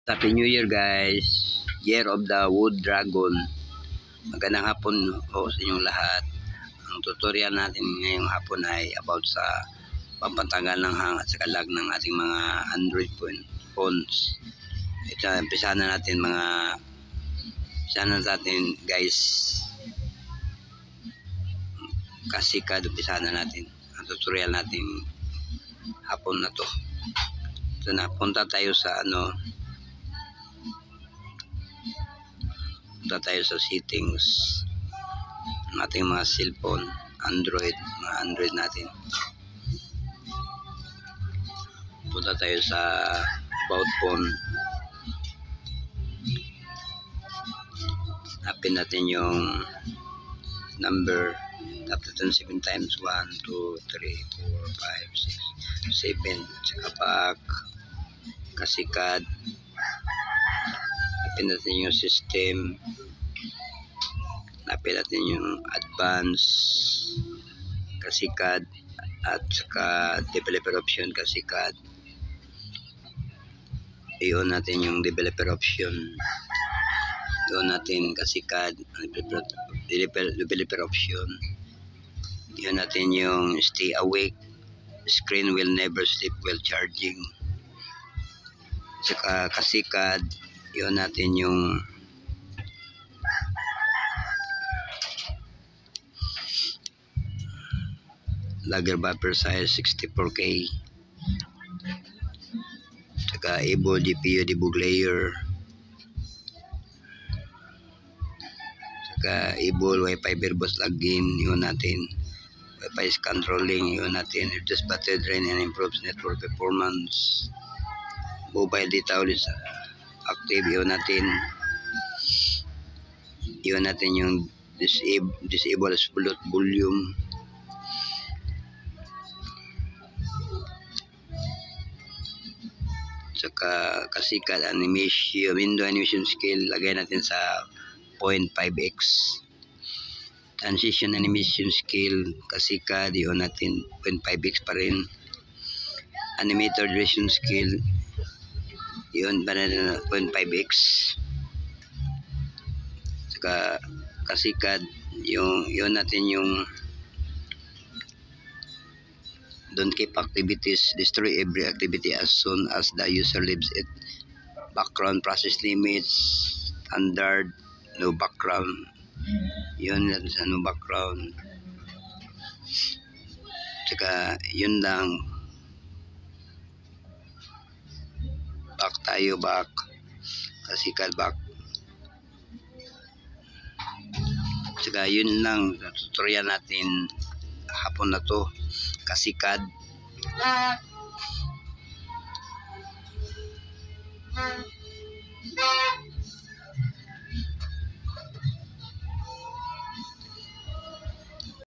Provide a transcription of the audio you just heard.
Happy New Year guys! Year of the Wood Dragon. Magandang hapon po sa inyong lahat. Ang tutorial natin ngayong hapon ay about sa pampatanggal ng hang at sa kalag ng ating mga Android phones. Ito, umpisahan na natin guys. Kasikad, umpisahan na natin ang tutorial natin hapon na to. So napunta tayo sa settings ng ating mga cellphone, mga Android natin. Punta tayo sa about phone. Hanapin natin yung number. Tap natin 7 times. 1, 2, 3, 4, 5, 6, 7. Saka back. Kasikad. Hanapin natin yung system. Hanapin natin yung advance. Kasikad. At saka developer option. Kasikad. I-on natin yung developer option. I-on natin kasikad. Developer option. I-on natin yung stay awake. Screen will never sleep while charging. Saka kasikad. I-on natin yung lagger buffer size 64K. Saka able GPU debug layer. Saka able Wi-Fi verbose login. I-on natin. Wi-Fi controlling. I-on natin. Reduce battery drain and improves network performance. Mobile data ulit active. I-on natin. I-on natin yung disable absolute volume. Saka kasikad animation, window animation scale, lagay natin sa 0.5x. Transition animation scale, kasikad, i-on natin 0.5x pa rin. Animator duration scale, i-on pa rin 0.5x. Saka kasikad, i-on natin yung don't keep activities, destroy every activity as soon as the user leaves it. Background process limits, standard, no background. Yun natin sa no background. Tsaka yun lang. Back tayo, back. Kasikad, back. Tsaka yun lang tutorial natin hapon na to. Kasikad.